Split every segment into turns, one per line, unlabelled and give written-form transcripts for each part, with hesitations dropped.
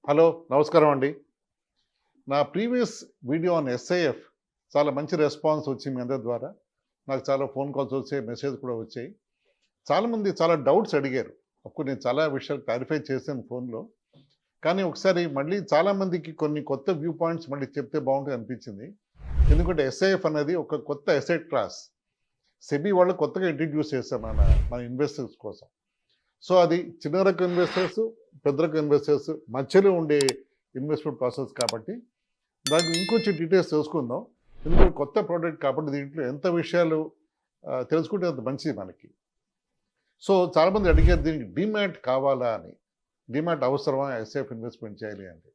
Hello, నమస్కారం అండి. నా ప్రీవియస్ వీడియో ఆన్ ఎస్ఐఎఫ్ చాలా మంచి రెస్పాన్స్ వచ్చింది మీ అందరి ద్వారా. నాకు చాలా ఫోన్ కాల్స్ వచ్చాయి, మెసేజ్ కూడా వచ్చాయి. చాలామంది చాలా డౌట్స్ అడిగారు. అప్పుడు నేను చాలా విషయాలు క్లారిఫై చేశాను ఫోన్‌లో. కానీ ఒకసారి మళ్ళీ చాలామందికి కొన్ని కొత్త వ్యూ పాయింట్స్ మళ్ళీ చెప్తే బాగుంటుంది అనిపించింది. ఎందుకంటే ఎస్ఐఎఫ్ అనేది ఒక కొత్త అసెట్ క్లాస్. సెబీ వాళ్ళు కొత్తగా ఇంట్రడ్యూస్ చేశారు మన ఇన్వెస్టర్స్ కోసం. సో అది చిన్న రకం ఇన్వెస్టర్స్, పెద్ద రకం ఇన్వెస్టర్స్ మధ్యలో ఉండే ఇన్వెస్ట్మెంట్ ప్రాసెస్ కాబట్టి దానికి ఇంకొంచెం డీటెయిల్స్ తెలుసుకుందాం. ఎందుకంటే కొత్త ప్రోడక్ట్ కాబట్టి దీంట్లో ఎంత విషయాలు తెలుసుకుంటే అంత మంచిది మనకి. సో చాలామంది అడిగారు దీనికి డీమ్యాట్ కావాలా అని. డీమ్యాట్ అవసరమా ఎస్ఐఎఫ్ ఇన్వెస్ట్మెంట్ చేయాలి అంటే?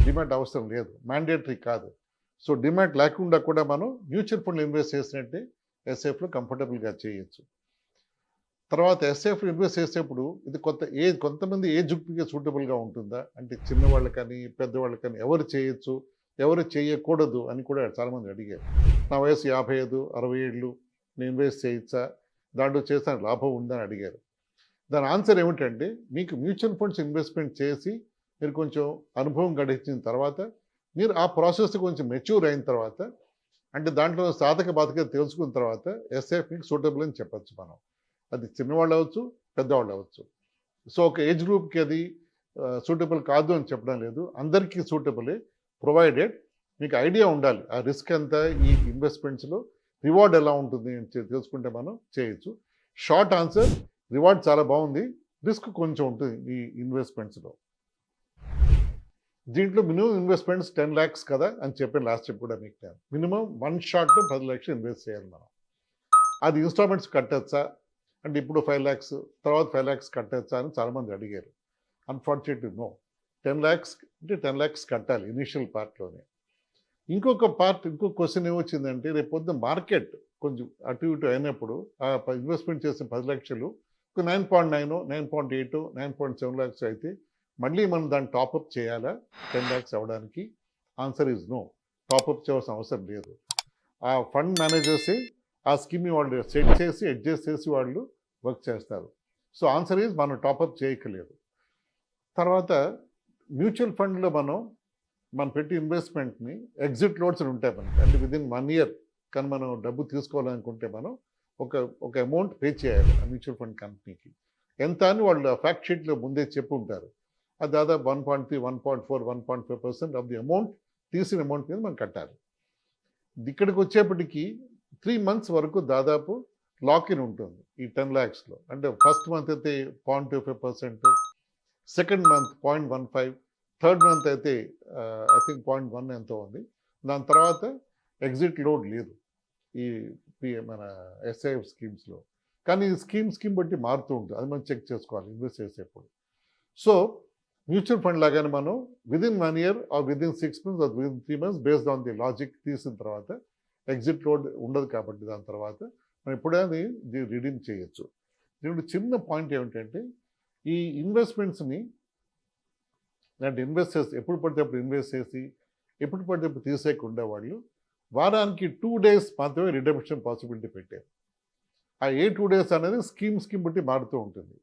డీమ్యాట్ అవసరం లేదు, మ్యాండేటరీ కాదు. సో డీమ్యాట్ లేకుండా కూడా మనం మ్యూచువల్ ఫండ్లు ఇన్వెస్ట్ చేసినట్టే ఎస్ఐఎఫ్లో కంఫర్టబుల్గా చేయొచ్చు. తర్వాత ఎస్ఐఎఫ్ ఇన్వెస్ట్ చేసేప్పుడు ఇది కొంతమంది ఏజ్ గ్రూప్కి సూటబుల్గా ఉంటుందా అంటే చిన్నవాళ్ళకని పెద్దవాళ్ళకని ఎవరు చేయొచ్చు ఎవరు చేయకూడదు అని కూడా చాలామంది అడిగారు. నా వయసు 55, 60 ఏళ్ళు, నేను ఇన్వెస్ట్ చేయొచ్చా, దాంట్లో చేసిన లాభం ఉందా అని అడిగారు. దాని ఆన్సర్ ఏమిటంటే మీకు మ్యూచువల్ ఫండ్స్ ఇన్వెస్ట్మెంట్ చేసి మీరు కొంచెం అనుభవం గడించిన తర్వాత మీరు ఆ ప్రాసెస్ కొంచెం మెచ్యూర్ అయిన తర్వాత అంటే దాంట్లో సాధక బాధక తెలుసుకున్న తర్వాత ఎస్ఐఎఫ్ మీకు సూటబుల్ అని చెప్పచ్చు మనం. అది చిన్నవాళ్ళు అవ్వచ్చు, పెద్దవాళ్ళు అవ్వచ్చు. సో ఒక ఏజ్ గ్రూప్కి అది సూటబుల్ కాదు అని చెప్పడం లేదు, అందరికీ సూటబులే, ప్రొవైడెడ్ మీకు ఐడియా ఉండాలి ఆ రిస్క్ ఎంత, ఈ ఇన్వెస్ట్మెంట్స్లో రివార్డ్ ఎలా ఉంటుంది అని తెలుసుకుంటే మనం చేయొచ్చు. షార్ట్ ఆన్సర్, రివార్డ్ చాలా బాగుంది, రిస్క్ కొంచెం ఉంటుంది ఈ ఇన్వెస్ట్మెంట్స్లో. దీంట్లో మినిమం ఇన్వెస్ట్మెంట్స్ 10 lakhs కదా అని చెప్పాను లాస్ట్ చెప్పి కూడా మీకు. నేను మినిమం 1 shot 10 లక్షలు ఇన్వెస్ట్ చేయాలి మనం. అది ఇన్స్టాల్మెంట్స్ కట్టచ్చా అంటే ఇప్పుడు 5 lakhs తర్వాత 5 lakhs కట్టచ్చా అని చాలామంది అడిగారు. Unfortunately no. 10 lakhs అంటే 10 lakhs కట్టాలి ఇనీషియల్ పార్ట్లోనే. ఇంకొక క్వశ్చన్ ఏమొచ్చిందంటే రేపు పొద్దున్న మార్కెట్ కొంచెం అటు ఇటు అయినప్పుడు ఆ ఇన్వెస్ట్మెంట్ చేసిన 10 లక్షలు ఒక 9.9, 9.8, 9.7 lakhs అయితే మళ్ళీ మనం దాన్ని టాపప్ చేయాలా 10 lakhs అవ్వడానికి? Answer is no. టాపప్ చేయాల్సిన అవసరం లేదు. ఆ ఫండ్ మేనేజర్సే ఆ స్కీమ్ని వాళ్ళు సెట్ చేసి అడ్జస్ట్ చేసి వాళ్ళు వర్క్ చేస్తారు. సో ఆన్సర్ ఈజ్ మనం టాపప్ చేయక్కర్లేదు. తర్వాత మ్యూచువల్ ఫండ్లో మనం పెట్టి ఇన్వెస్ట్మెంట్ని ఎగ్జిట్ లోడ్స్ ఉంటాయి మనకి. అంటే విదిన్ 1 year కానీ మనం డబ్బు తీసుకోవాలనుకుంటే మనం ఒక అమౌంట్ పే చేయాలి ఆ మ్యూచువల్ ఫండ్ కంపెనీకి. ఎంత అని వాళ్ళు ఫ్యాక్ట్ షీట్లో ముందే చెప్పి ఉంటారు. అది దాదాపు 1.3, 1.4, 1.5% ఆఫ్ ది అమౌంట్, తీసిన అమౌంట్ మీద మనం కట్టాలి. ఇక్కడికి వచ్చేప్పటికి 3 months వరకు దాదాపు లాక్-ఇన్ ఉంటుంది ఈ 10 lakhsలో. అంటే ఫస్ట్ మంత్ అయితే 0.25%, సెకండ్ మంత్ 0.15, థర్డ్ మంత్ అయితే ఐ థింక్ 0.1 ఎంతో ఉంది. దాని తర్వాత ఎగ్జిట్ లోడ్ లేదు ఈ మన ఎస్ఐఎఫ్ స్కీమ్స్లో. కానీ ఈ స్కీమ్ బట్టి మారుతూ ఉంటుంది, అది మనం చెక్ చేసుకోవాలి ఇన్వెస్ట్ చేసేప్పుడు. సో మ్యూచువల్ ఫండ్ లాగానే మనం within 1 year or within 6 months or within 3 months based on the logic తీసిన తర్వాత ఎగ్జిట్ లోడ్ ఉండదు కాబట్టి దాని తర్వాత మనం ఎప్పుడైనా రిడీమ్ చేయొచ్చు. దీంట్లో చిన్న పాయింట్ ఏమిటంటే ఈ ఇన్వెస్ట్మెంట్స్ని అంటే ఇన్వెస్టర్స్ ఎప్పుడు పడితే అప్పుడు ఇన్వెస్ట్ చేసి ఎప్పుడు పడితే అప్పుడు తీసేయకుండా వాళ్ళు వారానికి 2 days మాత్రమే రిడమ్షన్ పాసిబిలిటీ పెట్టారు. ఆ 2 days అనేది స్కీమ్ బట్టి మారుతూ ఉంటుంది.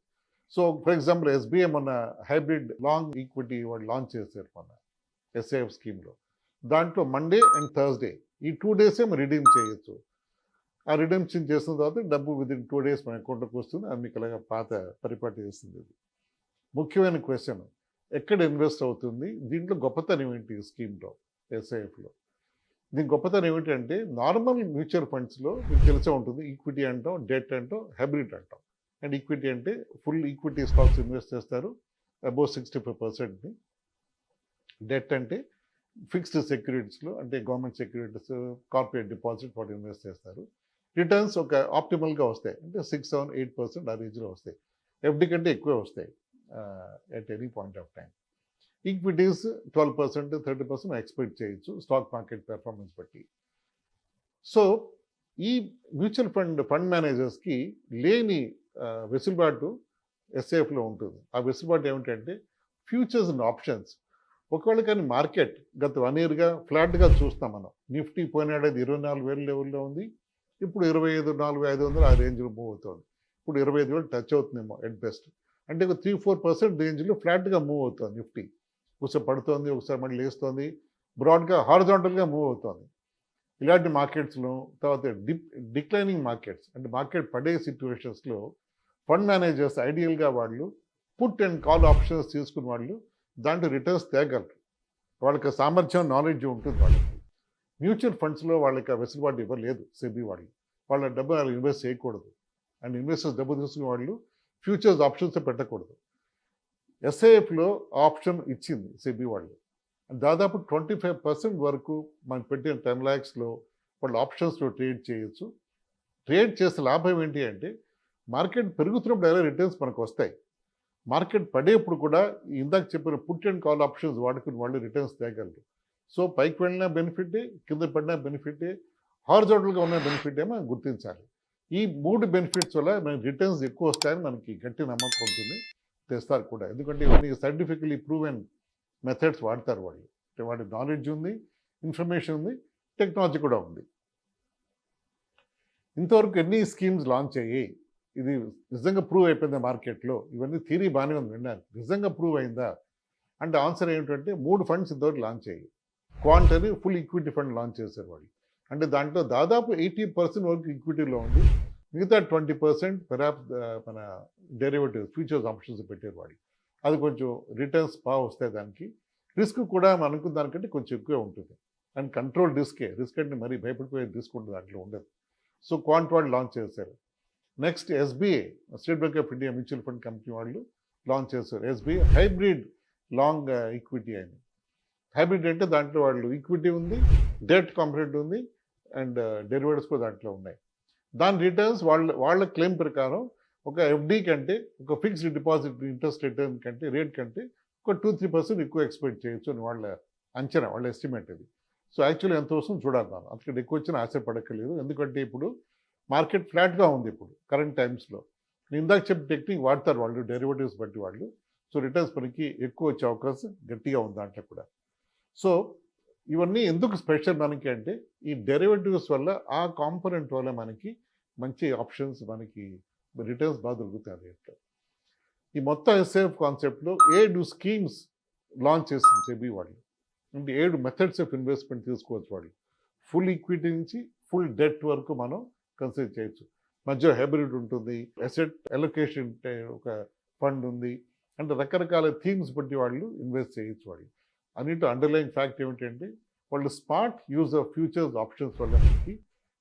సో ఫర్ ఎగ్జాంపుల్ ఎస్బీఐ మొన్న హైబ్రిడ్ లాంగ్ ఈక్విటీ వాళ్ళు లాంచ్ చేశారు మొన్న ఎస్ఐఎఫ్ స్కీమ్లో. దాంట్లో మండే అండ్ థర్స్డే ఈ 2 days మనం రిడీమ్ చేయొచ్చు. ఆ రిడమ్షన్ చేసిన తర్వాత డబ్బు విదిన్ 2 days మన అకౌంట్లోకి వస్తుంది. అది మీకు అలాగా పాత పరిపాటి చేస్తుంది. ఇది ముఖ్యమైన క్వశ్చన్, ఎక్కడ ఇన్వెస్ట్ అవుతుంది, దీంట్లో గొప్పతనం ఏంటి ఈ స్కీమ్లో ఎస్ఐఎఫ్లో? దీని గొప్పతనం ఏమిటంటే నార్మల్ మ్యూచువల్ ఫండ్స్లో మీకు తెలిసే ఉంటుంది, ఈక్విటీ అంటాం, డెట్ అంటాం, హైబ్రిడ్ అంటాం. అండ్ ఈక్విటీ అంటే ఫుల్ ఈక్విటీ స్టాక్స్ ఇన్వెస్ట్ చేస్తారు అబౌవ్ 65%ని. డెట్ అంటే ఫిక్స్డ్ సెక్యూరిటీస్లో అంటే గవర్నమెంట్ సెక్యూరిటీస్, కార్పొరేట్ డిపాజిట్ వాటి ఇన్వెస్ట్ చేస్తారు. రిటర్న్స్ ఒక ఆప్టిమల్గా వస్తాయి, అంటే 6, 7, 8% ఆ రేంజ్లో వస్తాయి. ఎఫ్డి కంటే ఎక్కువే వస్తాయి at any point of time. Equities 12%, 30% expect చేయొచ్చు స్టాక్ మార్కెట్ పెర్ఫార్మెన్స్ బట్టి. సో ఈ మ్యూచువల్ ఫండ్ మేనేజర్స్కి లేని వెసులుబాటు ఎస్ఐఎఫ్లో ఉంటుంది. ఆ వెసులుబాటు ఏమిటంటే ఫ్యూచర్స్ అండ్ ఆప్షన్స్. ఒకవేళ కానీ మార్కెట్ గత 1 yearగా ఫ్లాట్గా చూస్తాం మనం. నిఫ్టీ పోయినాడేది 24,000 లెవెల్లో ఉంది, ఇప్పుడు 25,400-500 ఆ రేంజ్లో మూవ్ అవుతుంది. ఇప్పుడు 25,000 టచ్ అవుతుందేమో ఎట్ బెస్ట్. అంటే ఒక 3-4% రేంజ్లో ఫ్లాట్గా మూవ్ అవుతుంది నిఫ్టీ. ఒకసారి పడుతోంది, ఒకసారి మళ్ళీ లేస్తోంది, బ్రాడ్గా హారిజాంటల్గా మూవ్ అవుతోంది. ఇలాంటి మార్కెట్స్లో తర్వాత డిక్లైనింగ్ మార్కెట్స్ అంటే మార్కెట్ పడే సిచ్యువేషన్స్లో ఫండ్ మేనేజర్స్ ఐడియల్గా వాళ్ళు పుట్ అండ్ కాల్ ఆప్షన్స్ తీసుకున్న వాళ్ళు దాంట్లో రిటర్న్స్ తేగలరు. వాళ్ళకి సామర్థ్యం నాలెడ్జ్ ఉంటుంది వాళ్ళకి. మ్యూచువల్ ఫండ్స్లో వాళ్ళకి ఆ వెసులుబాటు ఇవ్వలేదు సెబీ వాళ్ళు. వాళ్ళ డబ్బు వాళ్ళు ఇన్వెస్ట్ చేయకూడదు. అండ్ ఇన్వెస్టర్స్ డబ్బు తీసుకునే వాళ్ళు ఫ్యూచర్స్ ఆప్షన్స్ పెట్టకూడదు. ఎస్ఐఎఫ్లో ఆప్షన్ ఇచ్చింది సెబీ వాళ్ళు. దాదాపు 25% వరకు మనం పెట్టిన 10 lakhsలో వాళ్ళు ఆప్షన్స్లో ట్రేడ్ చేయొచ్చు. ట్రేడ్ చేసే లాభం ఏంటి అంటే మార్కెట్ పెరుగుతున్నప్పుడు ఎలా రిటర్న్స్ మనకు వస్తాయి. మార్కెట్ పడేప్పుడు కూడా ఇందాక చెప్పిన పుట్ అండ్ కాల్ ఆప్షన్స్ వాడుకుని వాళ్ళు రిటర్న్స్ తేగలరు. సో పైకి వెళ్ళినా బెనిఫిటే, కింద పడినా బెనిఫిటే, హారిజాంటల్గా ఉన్న బెనిఫిట్ ఏమో గుర్తించాలి. ఈ 3 బెనిఫిట్స్ వల్ల మనకి రిటర్న్స్ ఎక్కువ వస్తాయని మనకి గట్టి నమ్మకం ఉంటుంది. తెస్తారు కూడా. ఎందుకంటే ఇవన్నీ సైంటిఫికలీ ప్రూవెన్ మెథడ్స్ వాడతారు వాళ్ళు. వాడి నాలెడ్జ్ ఉంది, ఇన్ఫర్మేషన్ ఉంది, టెక్నాలజీ కూడా ఉంది. ఇంతవరకు ఎన్ని స్కీమ్స్ లాంచ్ అయ్యాయి? ఇది నిజంగా ప్రూవ్ అయిపోయిందా మార్కెట్లో? ఇవన్నీ థియరీ బాగానే ఉంది విన్నారు. నిజంగా ప్రూవ్ అయిందా అంటే ఆన్సర్ ఏంటంటే 3 ఫండ్స్ ఇంతవరకు లాంచ్ అయ్యాయి. క్వాంట్ అని ఫుల్ ఈక్విటీ ఫండ్ లాంచ్ చేశారు వాళ్ళు. అంటే దాంట్లో దాదాపు 80% వరకు ఈక్విటీలో ఉంది. మిగతా 20% పెరాప్స్ మన డెరివేటివ్స్ ఫ్యూచర్స్ ఆప్షన్స్ పెట్టారు వాళ్ళు. అది కొంచెం రిటర్న్స్ బాగా వస్తాయి దానికి. రిస్క్ కూడా మనకు దానికంటే కొంచెం ఎక్కువే ఉంటుంది. అండ్ కంట్రోల్ రిస్క్ అంటే మరీ భయపడిపోయే రిస్క్ ఉంటుంది, దాంట్లో ఉండదు. సో క్వాంట్ వాళ్ళు లాంచ్ చేశారు. Next SBI, state bank of India mutual fund company వాళ్ళు లాంచ్ చేశారు ఎస్బీఐ హైబ్రిడ్ లాంగ్ ఈక్విటీ అని. హైబ్రిడ్ అంటే దాంట్లో వాళ్ళు ఈక్విటీ ఉంది, డెట్ కాంపొనెంట్ ఉంది, అండ్ డెరివేటివ్స్ కూడా దాంట్లో ఉన్నాయి. దాని రిటర్న్స్ వాళ్ళ క్లెయిమ్ ప్రకారం ఒక ఎఫ్డి కంటే, ఒక ఫిక్స్డ్ డిపాజిట్ ఇంట్రెస్ట్ రిటర్న్ కంటే, రేట్ కంటే ఒక 2-3% ఎక్కువ ఎక్స్పెక్ట్ చేయొచ్చు అని వాళ్ళ అంచనా, వాళ్ళ ఎస్టిమేట్ అది. సో యాక్చువల్లీ ఎంత వస్తుందో చూడాలి. అంతకంటే ఎక్కువ వచ్చినా ఆశపడక్కర్లేదు. ఎందుకంటే ఇప్పుడు మార్కెట్ ఫ్లాట్గా ఉంది ఇప్పుడు కరెంట్ టైమ్స్లో. నేను ఇందాక చెప్పిన టెక్నిక్ వాడతారు వాళ్ళు, డెరివేటివ్స్ బట్టి వాళ్ళు. సో రిటర్న్స్ మనకి ఎక్కువ వచ్చే అవకాశం గట్టిగా ఉంది దాంట్లో కూడా. సో ఇవన్నీ ఎందుకు స్పెషల్ మనకి అంటే ఈ డెరివేటివ్స్ వల్ల, ఆ కాంపోనెంట్ వల్ల మనకి మంచి ఆప్షన్స్, మనకి రిటర్న్స్ బాగా దొరుకుతాయి రేట్లో. ఈ మొత్తం ఎస్ఐఎఫ్ కాన్సెప్ట్లో 7 స్కీమ్స్ లాంచ్ చేస్తుంది సెబీ వాళ్ళు. అంటే 7 మెథడ్స్ ఆఫ్ ఇన్వెస్ట్మెంట్ తీసుకోవచ్చు వాళ్ళు. ఫుల్ ఈక్విటీ నుంచి ఫుల్ డెట్ వరకు మనం కన్సిడర్ చేయొచ్చు. మధ్య హైబ్రిడ్ ఉంటుంది, అసెట్ అలొకేషన్ ఒక ఫండ్ ఉంది. అంటే రకరకాల థీమ్స్ బట్టి వాళ్ళు ఇన్వెస్ట్ చేయొచ్చు వాళ్ళు. అన్నింటి అండర్లైన్ ఫ్యాక్ట్ ఏమిటంటే వాళ్ళు smart use of futures options వల్ల మనకి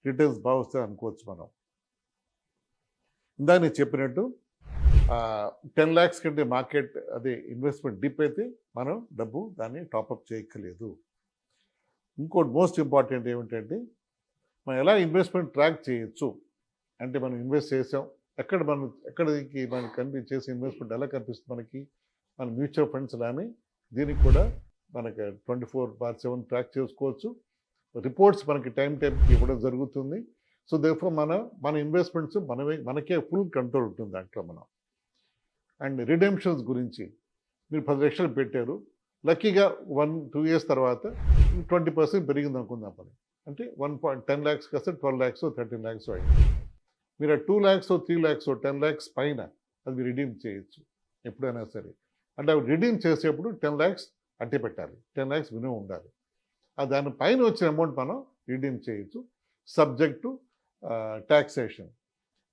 రిటర్న్స్ బాగా వస్తాయి అనుకోవచ్చు మనం. ఇందాక నేను చెప్పినట్టు 10 lakhs కంటే మార్కెట్ అదే ఇన్వెస్ట్మెంట్ డిప్ అయితే మనం డబ్బు దాన్ని టాపప్ చేయక్కర్లేదు. ఇంకోటి మోస్ట్ ఇంపార్టెంట్ ఏమిటంటే మనం ఎలా ఇన్వెస్ట్మెంట్ ట్రాక్ చేయొచ్చు అంటే, మనం ఇన్వెస్ట్ చేసాం, ఎక్కడికి మనకి చేసే ఇన్వెస్ట్మెంట్ ఎలా కనిపిస్తుంది మనకి, మన మ్యూచువల్ ఫండ్స్ లానే దీనికి కూడా మనకి 24/7 ట్రాక్ చేసుకోవచ్చు. రిపోర్ట్స్ మనకి టైంకి ఇవ్వడం జరుగుతుంది. సో దేర్ఫోర్ మన ఇన్వెస్ట్మెంట్స్ మనకే ఫుల్ కంట్రోల్ ఉంటుంది దాంట్లో మనం. అండ్ రిడెంప్షన్స్ గురించి, మీరు 10 లక్షలు పెట్టారు, లక్కీగా 1-2 years తర్వాత 20% పెరిగింది అనుకుందాం పని. అంటే 10 lakhs కాస్త 12 lakhs 13 lakhs అయింది. మీరు 2 lakhs 3 lakhs 10 lakhs పైన అది రిడీమ్ చేయొచ్చు ఎప్పుడైనా సరే. అంటే అవి రిడీమ్ చేసేప్పుడు 10 lakhs అట్టే పెట్టాలి, 10 lakhs మినిమం ఉండాలి. దాని పైన వచ్చిన అమౌంట్ మనం రిడీమ్ చేయొచ్చు, subject to taxation.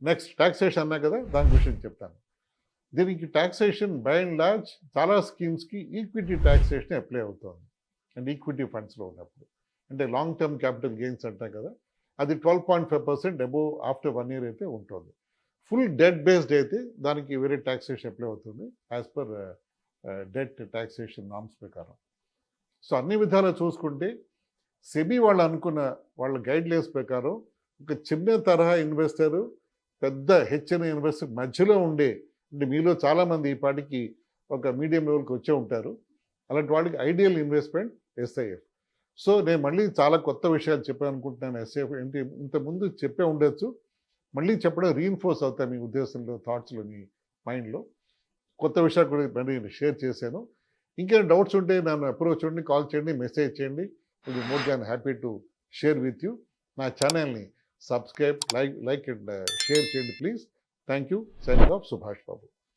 Next taxation అన్నా కదా, దాని విషయం చెప్తాను. దీనికి ట్యాక్సేషన్ బై అండ్ లార్జ్ చాలా స్కీమ్స్కి ఈక్విటీ ట్యాక్సేషన్ అప్లై అవుతుంది. అండ్ ఈక్విటీ ఫండ్స్లో ఉన్నప్పుడు అంటే లాంగ్ టర్మ్ క్యాపిటల్ గెయిన్స్ అంటాం కదా, అది 12.5% అబోవ్ ఆఫ్టర్ 1 year అయితే ఉంటుంది. ఫుల్ డెట్ బేస్డ్ అయితే దానికి వేరే ట్యాక్సేషన్ అప్లై అవుతుంది as per debt taxation norms ప్రకారం. సో అన్ని విధాలు చూసుకుంటే సెబీ వాళ్ళు అనుకున్న వాళ్ళ గైడ్లైన్స్ ప్రకారం ఒక చిన్న తరహా ఇన్వెస్టరు, పెద్ద హెచ్ఎన్ ఇన్వెస్టర్ మధ్యలో ఉండే, అంటే మీలో చాలామంది ఈ పాటికి ఒక మీడియం లెవెల్కి వచ్చే ఉంటారు, అలాంటి వాళ్ళకి ఐడియల్ ఇన్వెస్ట్మెంట్ ఎస్ఐఎఫ్. సో నేను మళ్ళీ చాలా కొత్త విషయాలు చెప్పాను అనుకుంటున్నాను. ఎస్ఐఎఫ్ ఏంటి ఇంతకుముందు చెప్పే ఉండొచ్చు, మళ్ళీ చెప్పడం రీఇన్ఫోర్స్ అవుతాయి మీ ఉద్దేశంలో, థాట్స్లో, మీ మైండ్లో. కొత్త విషయాలు కూడా మళ్ళీ షేర్ చేశాను. ఇంకేమైనా డౌట్స్ ఉంటే నన్ను అప్రోచ్ చేయండి, కాల్ చేయండి, మెసేజ్ చేయండి. Will more than happy to share with you. నా ఛానల్ని సబ్స్క్రైబ్, లైక్ అండ్ షేర్ చేయండి please. Thank you. Signing off Subhash Babu.